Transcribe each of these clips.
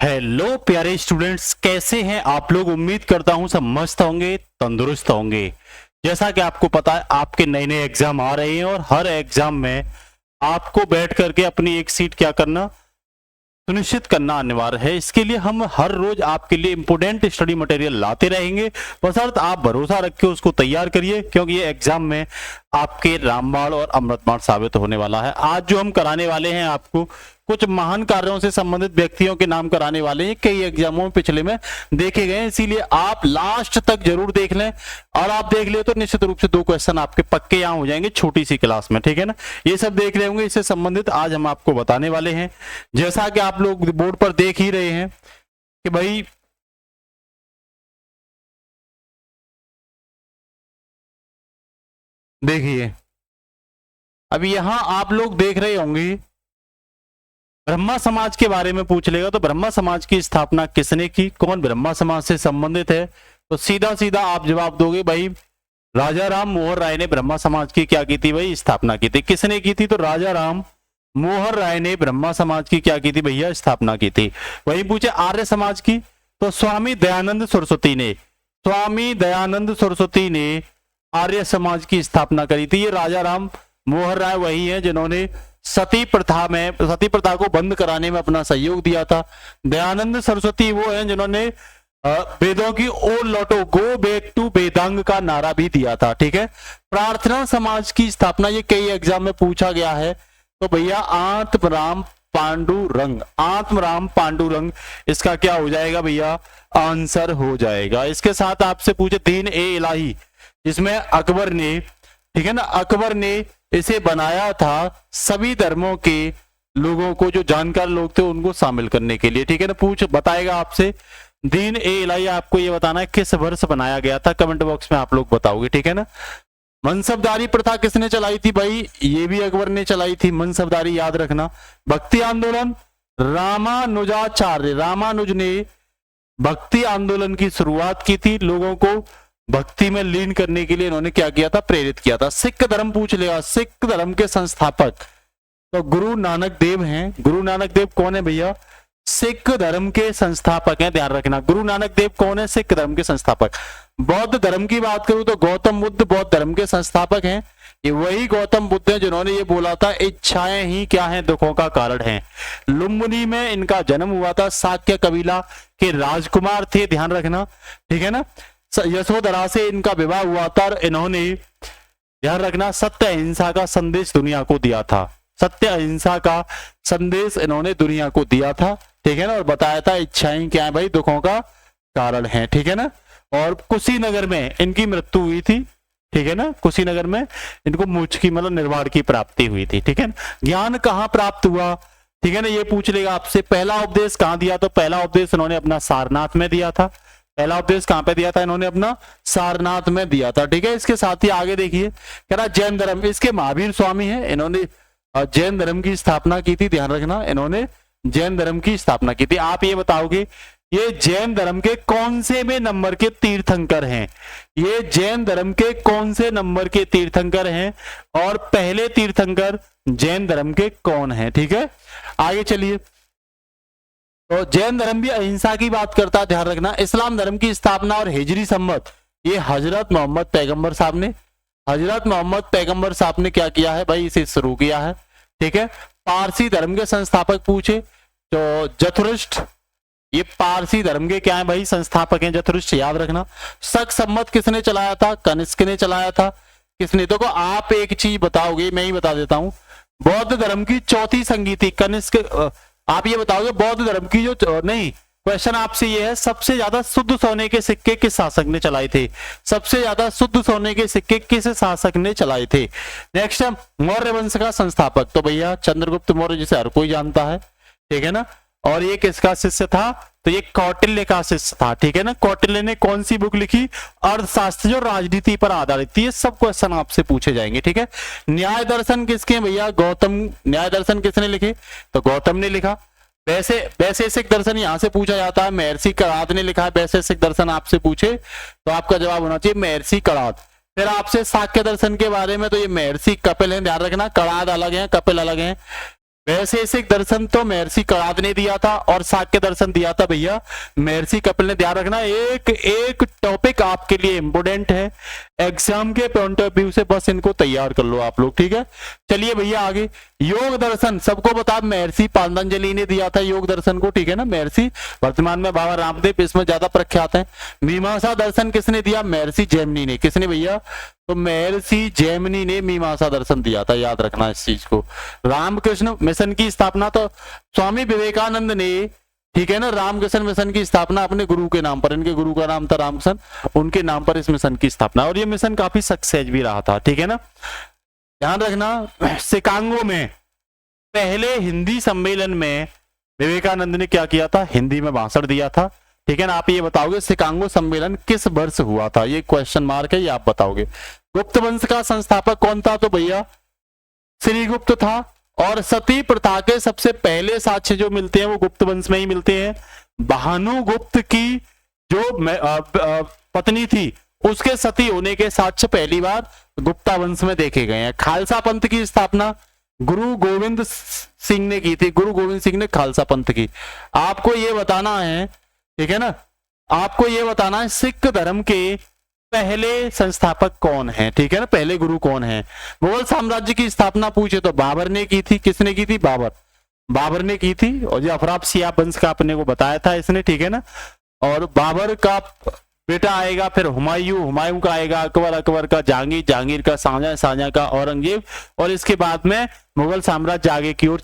Hello प्यारे students, कैसे हैं आप लोग। उम्मीद करता हूं सब मस्त होंगे, तंदुरुस्त होंगे। जैसा कि आपको पता है आपके नए नए एग्जाम आ रहे हैं और हर एग्जाम में आपको बैठ करके अपनी एक सीट क्या करना सुनिश्चित करना अनिवार्य है। इसके लिए हम हर रोज आपके लिए इंपोर्टेंट स्टडी मटेरियल लाते रहेंगे, बशर्ते आप भरोसा रख के उसको तैयार करिए, क्योंकि ये एग्जाम में आपके रामबाण और अमृतबाण साबित होने वाला है। आज जो हम कराने वाले हैं आपको कुछ महान कार्यों से संबंधित व्यक्तियों के नाम कराने वाले हैं, कई एग्जामों में पिछले में देखे गए, इसीलिए आप लास्ट तक जरूर देख लें। और आप देख ले तो निश्चित रूप से 2 क्वेश्चन आपके पक्के यहाँ हो जाएंगे छोटी सी क्लास में, ठीक है ना। ये सब देख रहे होंगे, इससे संबंधित आज हम आपको बताने वाले हैं। जैसा कि आप लोग बोर्ड पर देख ही रहे हैं कि भाई देखिए, अभी यहां आप लोग देख रहे होंगे ब्रह्मा समाज के बारे में पूछ लेगा तो ब्रह्मा समाज की स्थापना किसने की, कौन ब्रह्मा समाज से संबंधित है, तो सीधा सीधा आप जवाब दोगे भाई राजा राम मोहन राय ने ब्रह्मा समाज की क्या की थी भाई, स्थापना की थी। किसने की थी, तो राजा राम मोहन राय ने ब्रह्मा समाज की क्या की थी भैया, स्थापना की थी। वही पूछे आर्य समाज की, तो स्वामी दयानंद सरस्वती ने, स्वामी दयानंद सरस्वती ने आर्य समाज की स्थापना करी थी। ये राजा राम मोहन राय वही है जिन्होंने सती प्रथा को बंद कराने में अपना सहयोग दिया था। दयानंद सरस्वती वो हैं जिन्होंने वेदों की ओर लौटो, गो बैक टू वेदांग का नारा भी दिया था, ठीक है। प्रार्थना समाज की स्थापना, ये कई एग्जाम में पूछा गया है, तो भैया आत्मराम पांडुरंग, आत्मराम पांडुरंग इसका क्या हो जाएगा भैया, आंसर हो जाएगा। इसके साथ आपसे पूछे दीन ए इलाही, जिसमें अकबर ने, ठीक है ना, अकबर ने इसे बनाया था सभी धर्मों के लोगों को, जो जानकार लोग थे उनको शामिल करने के लिए, ठीक है ना। पूछ बताएगा आपसे दीन ए इलाही, आपको ये बताना है किस वर्ष बनाया गया था, कमेंट बॉक्स में आप लोग बताओगे, ठीक है ना। मनसबदारी प्रथा किसने चलाई थी भाई, ये भी अकबर ने चलाई थी, मनसबदारी याद रखना। भक्ति आंदोलन रामानुजाचार्य, रामानुज ने भक्ति आंदोलन की शुरुआत की थी, लोगों को भक्ति में लीन करने के लिए इन्होंने क्या किया था, प्रेरित किया था। सिख धर्म पूछ लेगा, सिख धर्म के संस्थापक तो गुरु नानक देव हैं। गुरु नानक देव कौन है भैया, सिख धर्म के संस्थापक हैं, ध्यान रखना। गुरु नानक देव कौन है, सिख धर्म के संस्थापक। बौद्ध धर्म की बात करूं तो गौतम बुद्ध बौद्ध धर्म के संस्थापक हैं। ये वही गौतम बुद्ध हैं जिन्होंने ये बोला था इच्छाएं ही क्या है, दुखों का कारण है। लुम्बिनी में इनका जन्म हुआ था, शाक्य कबीला के राजकुमार थे, ध्यान रखना, ठीक है ना। यशोधरा से इनका विवाह हुआ था और इन्होंने, ध्यान रखना, सत्य अहिंसा का संदेश दुनिया को दिया था, सत्य अहिंसा का संदेश इन्होंने दुनिया को दिया था, ठीक है ना। और बताया था इच्छाएं क्या है भाई, दुखों का कारण है, ठीक है ना। और कुशीनगर में इनकी मृत्यु हुई थी, ठीक है ना। कुशीनगर में इनको मोक्ष की मतलब निर्वाण की प्राप्ति हुई थी, ठीक है ना। ज्ञान कहाँ प्राप्त हुआ, ठीक है ना, ये पूछ लेगा आपसे। पहला उपदेश कहाँ दिया, तो पहला उपदेश इन्होंने अपना सारनाथ में दिया था। पहला उपदेश कहां पे दिया था, इन्होंने अपना सारनाथ में दिया था, ठीक है। इसके साथ ही आगे देखिए, कह रहा जैन धर्म, इसके महावीर स्वामी हैं, इन्होंने जैन धर्म की स्थापना की थी, ध्यान रखना, इन्होंने जैन धर्म की स्थापना की थी। आप ये बताओगे ये जैन धर्म के कौन से में नंबर के तीर्थंकर हैं, ये जैन धर्म के कौन से नंबर के तीर्थंकर हैं और पहले तीर्थंकर जैन धर्म के कौन है, ठीक है। आगे चलिए, तो जैन धर्म भी अहिंसा की बात करता है, ध्यान रखना। इस्लाम धर्म की स्थापना और हिजरी सम्मत, ये हजरत मोहम्मद पैगंबर साहब ने, हजरत मोहम्मद पैगंबर साहब ने क्या किया है भाई, इसे शुरू किया है, ठीक है। पारसी धर्म के संस्थापक पूछे तो जथुरिष्ट, ये पारसी धर्म के क्या है भाई, संस्थापक हैं, जथुरिष्ट याद रखना। शक सम्मत किसने चलाया था, कनिष्क ने चलाया था। किसने, देखो आप एक चीज बताओगे, मैं ही बता देता हूं, बौद्ध धर्म की चौथी संगीति कनिष्क। आप ये बताओगे बौद्ध धर्म की जो, नहीं, क्वेश्चन आपसे ये है सबसे ज्यादा शुद्ध सोने के सिक्के किस शासक ने चलाए थे, सबसे ज्यादा शुद्ध सोने के सिक्के किस शासक ने चलाए थे। नेक्स्ट है मौर्य वंश का संस्थापक, तो भैया चंद्रगुप्त मौर्य, जिसे हर कोई जानता है, ठीक है ना। और ये किसका शिष्य था, तो ये कौटिल्य का शिष्य था, ठीक है ना। कौटिल्य ने कौन सी बुक लिखी, अर्थशास्त्र, जो राजनीति पर आधारित थी। ये सब क्वेश्चन आपसे पूछे जाएंगे, ठीक है। न्याय दर्शन किसके भैया, गौतम, न्याय दर्शन किसने लिखे, तो गौतम ने लिखा। वैशेषिक दर्शन यहां से पूछा जाता है, महर्षि कणाद ने लिखा है। वैशेषिक दर्शन आपसे पूछे तो आपका जवाब होना चाहिए महर्षि कणाद। फिर आपसे शाक्य दर्शन के बारे में, तो ये महर्षि कपिल है, ध्यान रखना, कणाद अलग है, कपिल अलग है। वैशेषिक दर्शन तो महर्षि कणाद ने दिया था और शाक्य दर्शन दिया था भैया महर्षि कपिल ने। ध्यान रखना, एक एक टॉपिक आपके लिए इंपोर्टेंट है एग्जाम के पॉइंट ऑफ व्यू से, बस इनको तैयार कर लो आप लोग, ठीक है। चलिए भैया आगे, योग दर्शन सबको बता महर्षि पातंजलि ने दिया था योग दर्शन को, ठीक है ना। महर्षि वर्तमान में बाबा रामदेव इसमें ज्यादा प्रख्यात है। मीमांसा दर्शन किसने दिया? महर्षि जैमिनी ने। किसने भैया? तो महर्षि जैमिनी ने मीमांसा दर्शन दिया था, याद रखना इस चीज को। रामकृष्ण मिशन की स्थापना तो स्वामी विवेकानंद ने, ठीक है ना। रामकृष्ण मिशन की स्थापना अपने गुरु के नाम पर, इनके गुरु का नाम था रामकृष्ण, उनके नाम पर इस मिशन की स्थापना, और ये मिशन काफी सक्सेस भी रहा था, ठीक है ना। ध्यान रखना, शिकागो में पहले हिंदी सम्मेलन में विवेकानंद ने क्या किया था? हिंदी में भाषण दिया था, ठीक है ना। आप ये बताओगे शिकागो सम्मेलन किस वर्ष हुआ था? ये क्वेश्चन मार्क है, ये आप बताओगे। गुप्त वंश का संस्थापक कौन था? तो भैया श्रीगुप्त था। और सती प्रथा के सबसे पहले साक्ष्य जो मिलते हैं वो गुप्त वंश में ही मिलते हैं। भानुगुप्त की जो पत्नी थी उसके सती होने के साक्ष्य पहली बार गुप्ता वंश में देखे गए हैं। खालसा पंथ की स्थापना गुरु गोविंद सिंह ने की थी, गुरु गोविंद सिंह ने खालसा पंथ की। आपको ये बताना है, ठीक है ना, आपको ये बताना है सिख धर्म के पहले संस्थापक कौन है, ठीक है ना, पहले गुरु कौन है। मुगल साम्राज्य की स्थापना पूछे तो बाबर ने की थी। किसने की थी? बाबर ने की थी। और जो अफराब सियाह वंश का अपने को बताया था इसने, ठीक है ना। और बाबर का बेटा आएगा, फिर हुमायूं का आएगा, अकबर का जहांगीर का शाहजहां का औरंगजेब, और इसके बाद में मुगल साम्राज्य आगे की ओर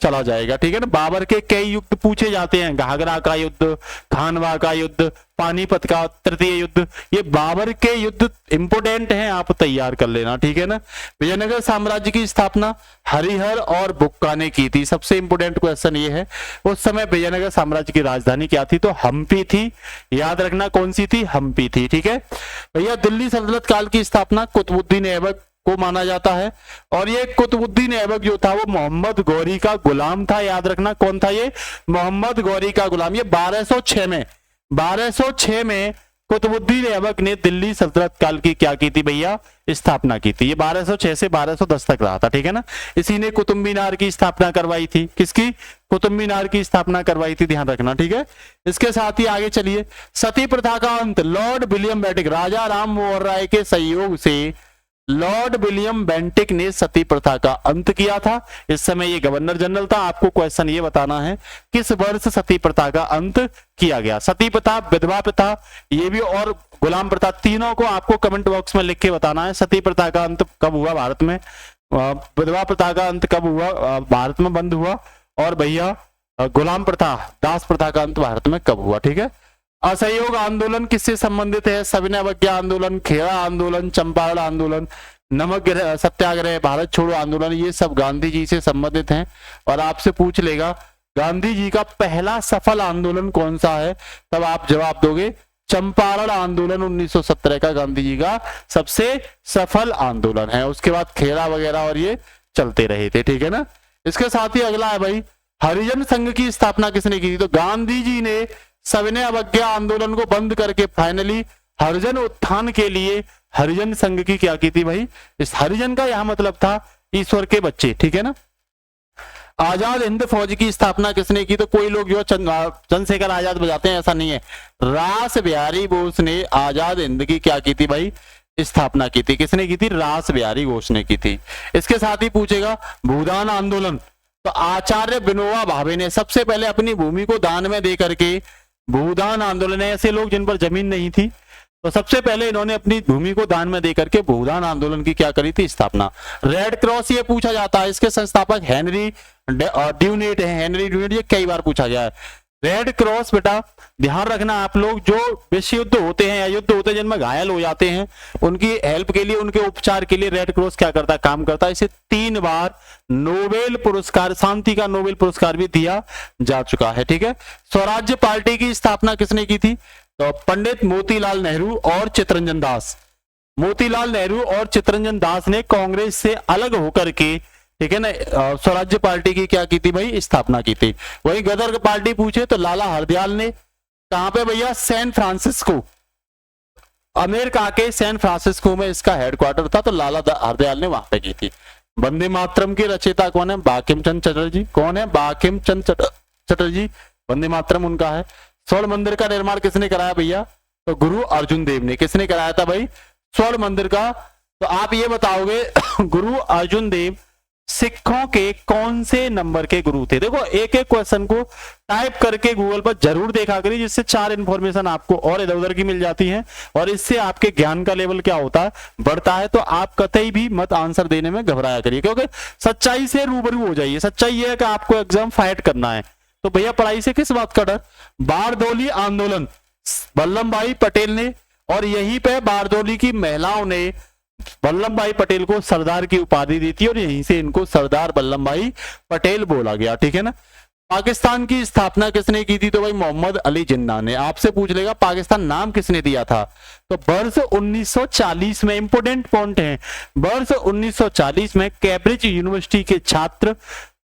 चला जाएगा, ठीक है ना। बाबर के कई युद्ध पूछे जाते हैं, घाघरा का युद्ध, खानवा का युद्ध, पानीपत का तृतीय युद्ध, ये बाबर के युद्ध इंपोर्टेंट हैं, आप तैयार कर लेना, ठीक है ना। विजयनगर साम्राज्य की स्थापना हरिहर और बुक्का ने की थी। सबसे इंपोर्टेंट क्वेश्चन ये है, उस समय विजयनगर साम्राज्य की राजधानी क्या थी? तो हम्पी थी, याद रखना कौन सी थी? हम्पी थी, ठीक है भैया। दिल्ली सल्तनत काल की स्थापना कुतुबुद्दीन ऐबक को माना जाता है, और ये कुतुबुद्दीन ऐबक जो था वो मोहम्मद गौरी का गुलाम था, याद रखना कौन था ये? मोहम्मद गौरी का गुलाम। ये 1206 में कुतुबुद्दीन ऐबक ने दिल्ली सल्तनत काल की क्या की थी भैया? स्थापना की थी। ये 1206 से 1210 तक रहा था, ठीक है ना। इसी ने कुतुब मीनार की स्थापना करवाई थी। किसकी? कुतुब मीनार की स्थापना करवाई थी, ध्यान रखना, ठीक है। इसके साथ ही आगे चलिए, सती प्रथा का अंत लॉर्ड विलियम बेंटिक, राजा राम मोहन राय के सहयोग से लॉर्ड विलियम बेंटिक ने सती प्रथा का अंत किया था। इस समय ये गवर्नर जनरल था। आपको क्वेश्चन ये बताना है किस वर्ष सती प्रथा का अंत किया गया। सती प्रथा, विधवा प्रथा, ये भी, और गुलाम प्रथा, तीनों को आपको कमेंट बॉक्स में लिख के बताना है। सती प्रथा का अंत कब हुआ भारत में, विधवा प्रथा का अंत कब हुआ भारत में बंद हुआ, और भैया गुलाम प्रथा, दास प्रथा का अंत भारत में कब हुआ, ठीक है। असहयोग आंदोलन किससे संबंधित है? सविनय अवज्ञा आंदोलन, खेड़ा आंदोलन, चंपारण आंदोलन, नमक सत्याग्रह, भारत छोड़ो आंदोलन, ये सब गांधी जी से संबंधित हैं। और आपसे पूछ लेगा गांधी जी का पहला सफल आंदोलन कौन सा है, तब आप जवाब दोगे चंपारण आंदोलन 1917 का गांधी जी का सबसे सफल आंदोलन है। उसके बाद खेड़ा वगैरह और ये चलते रहे थे, ठीक है ना। इसके साथ ही अगला है भाई, हरिजन संघ की स्थापना किसने की थी? तो गांधी जी ने सविनय अवज्ञा आंदोलन को बंद करके फाइनली हरिजन उत्थान के लिए हरिजन संघ की क्या की थी भाई? इस हरिजन का यह मतलब था ईश्वर के बच्चे, ठीक है ना। आजाद हिंद फौज की स्थापना किसने की? तो कोई लोग जो चंद्रशेखर आजाद बजाते हैं, ऐसा नहीं है। रास बिहारी बोस ने आजाद हिंद की क्या की थी भाई? स्थापना की थी। किसने की थी? रास बिहारी बोस ने की थी। इसके साथ ही पूछेगा भूदान आंदोलन, तो आचार्य विनोबा भावे ने सबसे पहले अपनी भूमि को दान में दे करके भूदान आंदोलन है। ऐसे लोग जिन पर जमीन नहीं थी, तो सबसे पहले इन्होंने अपनी भूमि को दान में दे करके भूदान आंदोलन की क्या करी थी? स्थापना। रेड क्रॉस ये पूछा जाता है, इसके संस्थापक हेनरी ड्यूनेट है। हेनरी ड्यूनेट, ये कई बार पूछा गया है। रेड क्रॉस बेटा ध्यान रखना, आप लोग जो विश्व युद्ध होते हैं या युद्ध होते हैं जिनमें घायल हो जाते हैं, उनकी हेल्प के लिए, उनके उपचार के लिए रेड क्रॉस क्या करता है? काम करता है। इसे 3 बार नोबेल पुरस्कार, शांति का नोबेल पुरस्कार भी दिया जा चुका है, ठीक है। स्वराज्य पार्टी की स्थापना किसने की थी? तो पंडित मोतीलाल नेहरू और चित्तरंजन दास। मोतीलाल नेहरू और चित्तरंजन दास ने कांग्रेस से अलग होकर के, ठीक है ना, स्वराज्य पार्टी की क्या की थी भाई? स्थापना की थी। वही गदर पार्टी पूछे तो लाला हरदयाल ने, कहां पे भैया? सैन फ्रांसिस्को, अमेरिका के सैन फ्रांसिस्को में इसका हेडक्वार्टर था, तो लाला हरदयाल ने वहां पे की थी। वंदे मातरम के रचयिता कौन है? बंकिम चंद्र चटर्जी। कौन है? बंकिम चंद्र चटर्जी, वंदे मातरम उनका है। स्वर्ण मंदिर का निर्माण किसने कराया भैया? तो गुरु अर्जुन देव ने। किसने कराया था भाई? स्वर्ण मंदिर का। तो आप ये बताओगे गुरु अर्जुन देव सिखों के कौन से नंबर के गुरु थे? देखो एक एक क्वेश्चन को टाइप करके गूगल पर जरूर देखा करिए, जिससे 4 इंफॉर्मेशन आपको और इधर उधर की मिल जाती है और इससे आपके ज्ञान का लेवल क्या होता है? बढ़ता है। तो आप कतई भी मत आंसर देने में घबराया करिए, क्योंकि सच्चाई से रूबरू हो जाइए। सच्चाई यह है कि आपको एग्जाम फाइट करना है। तो भैया पढ़ाई से किस बात का डर? बारदोली आंदोलन वल्लभ भाई पटेल ने, और यहीं पे बारदोली की महिलाओं ने वल्लभ भाई पटेल को सरदार की उपाधि दी थी और यहीं से इनको सरदार वल्लभ भाई पटेल बोला गया। ठीक है ना। पाकिस्तान की स्थापना किसने की थी? तो भाई मोहम्मद अली जिन्ना ने। आपसे पूछ लेगा पाकिस्तान नाम किसने दिया था? तो वर्ष 1940 में, इंपोर्टेंट पॉइंट है, वर्ष 1940 में कैम्ब्रिज यूनिवर्सिटी के छात्र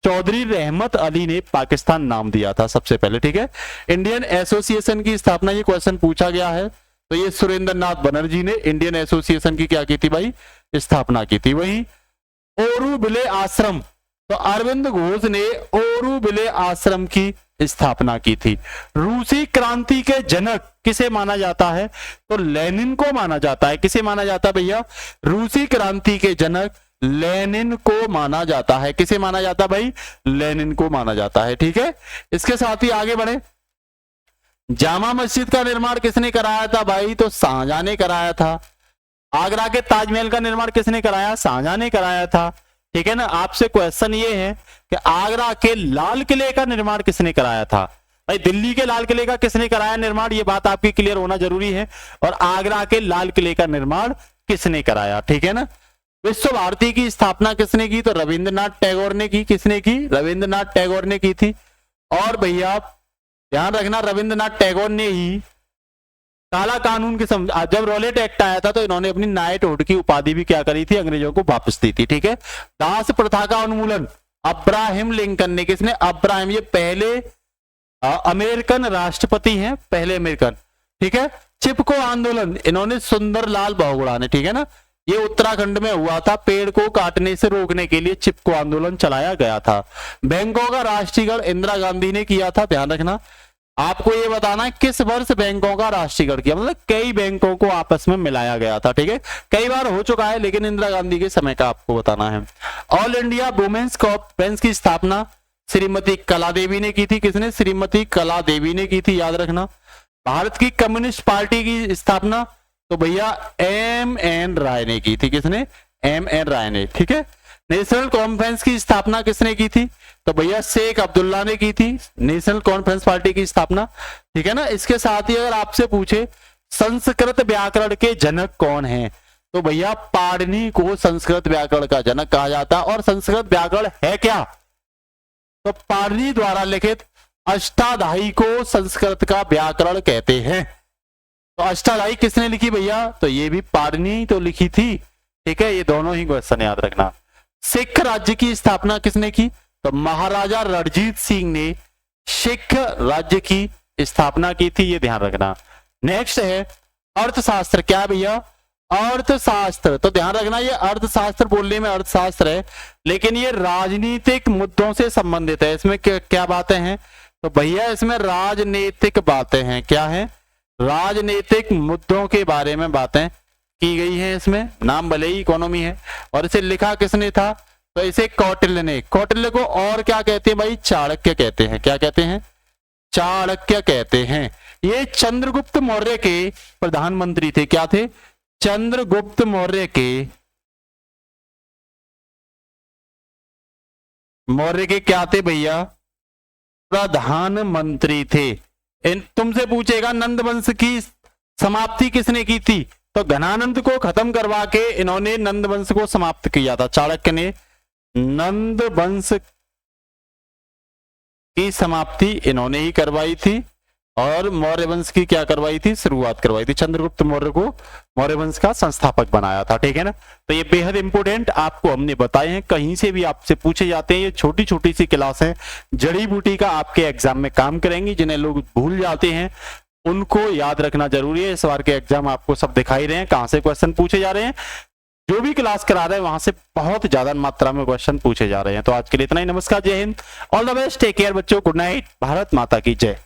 चौधरी रहमत अली ने पाकिस्तान नाम दिया था सबसे पहले। ठीक है। इंडियन एसोसिएशन की स्थापना, ये क्वेश्चन पूछा गया है, तो ये सुरेंद्र नाथ बनर्जी ने इंडियन एसोसिएशन की क्या की थी भाई? स्थापना की थी। वहीं ओरुविले आश्रम, तो अरविंद घोष ने ओरुविले आश्रम की स्थापना की थी। रूसी क्रांति के जनक किसे माना जाता है? तो लेनिन को माना जाता है। किसे माना जाता है भैया? रूसी क्रांति के जनक लेनिन को माना जाता है। किसे माना जाता है भाई? लेनिन को माना जाता है। ठीक है। इसके साथ ही आगे बढ़े। जामा मस्जिद का निर्माण किसने कराया था भाई? तो शाहजहां ने कराया था। आगरा के ताजमहल का निर्माण किसने कराया? शाहजहां ने कराया था। ठीक है ना। आपसे क्वेश्चन ये है कि आगरा के लाल किले का निर्माण किसने कराया था? भाई दिल्ली के लाल किले का किसने कराया निर्माण? ये बात आपकी क्लियर होना जरूरी है। और आगरा के लाल किले का निर्माण किसने कराया? ठीक है ना। विश्व भारती की स्थापना किसने की? तो रविंद्रनाथ टैगोर ने की। किसने की? रविंद्रनाथ टैगोर ने की थी। और भैया ध्यान रखना, रविंद्रनाथ टैगोर ने ही काला कानून के जब रॉलेट एक्ट आया था तो इन्होंने अपनी नाइटहुड की उपाधि भी क्या करी थी? अंग्रेजों को वापस दी थी। ठीक है। दास प्रथा का उन्मूलन अब्राहम लिंकन ने। किसने? अब्राहम, ये पहले अमेरिकन राष्ट्रपति हैं, पहले अमेरिकन। ठीक है। चिपको आंदोलन इन्होंने सुंदरलाल बहुगुणा ने। ठीक है ना। ये उत्तराखंड में हुआ था। पेड़ को काटने से रोकने के लिए चिपको आंदोलन चलाया गया था। बैंकों का राष्ट्रीयकरण इंदिरा गांधी ने किया था। ध्यान रखना, आपको ये बताना है किस वर्ष बैंकों का राष्ट्रीयकरण किया। मतलब कई बैंकों को आपस में मिलाया गया था। ठीक है। कई बार हो चुका है, लेकिन इंदिरा गांधी के समय का आपको बताना है। ऑल इंडिया वुमेन्स कॉन्फ्रेंस की स्थापना श्रीमती कला देवी ने की थी। किसने? श्रीमती कला देवी ने की थी। याद रखना। भारत की कम्युनिस्ट पार्टी की स्थापना तो भैया एम.एन. राय ने की थी। किसने? एम.एन. राय ने। ठीक है। नेशनल कॉन्फ्रेंस की स्थापना किसने की थी? तो भैया शेख अब्दुल्ला ने की थी नेशनल कॉन्फ्रेंस पार्टी की स्थापना। ठीक है ना। इसके साथ ही अगर आपसे पूछे संस्कृत व्याकरण के जनक कौन हैं, तो भैया पाणिनि को संस्कृत व्याकरण का जनक कहा जाता है। और संस्कृत व्याकरण है क्या? तो पाणिनि द्वारा लिखित अष्टाध्यायी को संस्कृत का व्याकरण कहते हैं। तो अष्टाध्यायी किसने लिखी भैया? तो ये भी पाणिनि तो लिखी थी। ठीक है। ये दोनों ही क्वेश्चन याद रखना। सिख राज्य की स्थापना किसने की? तो महाराजा रणजीत सिंह ने सिख राज्य की स्थापना की थी। ये ध्यान रखना। नेक्स्ट है अर्थशास्त्र। क्या भैया? अर्थशास्त्र। तो ध्यान रखना, ये अर्थशास्त्र बोलने में अर्थशास्त्र है, लेकिन ये राजनीतिक मुद्दों से संबंधित है। इसमें क्या बातें हैं? तो भैया इसमें राजनीतिक बातें हैं। क्या है? राजनीतिक मुद्दों के बारे में बातें की गई हैं। इसमें नाम भले ही इकोनॉमी है। और इसे लिखा किसने था? तो इसे कौटिल्य ने। कौटिल्य को और क्या कहते हैं भाई? चाणक्य कहते हैं। क्या कहते हैं? चाणक्य कहते हैं। ये चंद्रगुप्त मौर्य के प्रधानमंत्री थे। क्या थे? चंद्रगुप्त मौर्य के क्या थे भैया? प्रधानमंत्री थे। तुमसे पूछेगा नंद वंश की समाप्ति किसने की थी? तो घनानंद को खत्म करवा के इन्होंने नंद वंश को समाप्त किया था। चाणक्य ने नंद वंश की समाप्ति इन्होंने ही करवाई थी और मौर्य वंश की क्या करवाई थी? शुरुआत करवाई थी। चंद्रगुप्त मौर्य को मौर्य वंश का संस्थापक बनाया था। ठीक है ना। तो ये बेहद इंपोर्टेंट आपको हमने बताए हैं, कहीं से भी आपसे पूछे जाते हैं। ये छोटी छोटी सी क्लास है, जड़ी बूटी का आपके एग्जाम में काम करेंगी। जिन्हें लोग भूल जाते हैं उनको याद रखना जरूरी है। इस बार के एग्जाम आपको सब दिखाई रहे हैं कहां से क्वेश्चन पूछे जा रहे हैं। जो भी क्लास करा रहे हैं वहां से बहुत ज्यादा मात्रा में क्वेश्चन पूछे जा रहे हैं। तो आज के लिए इतना ही। नमस्कार, जय Hind, all the best, take care बच्चों, गुड नाइट, भारत माता की जय।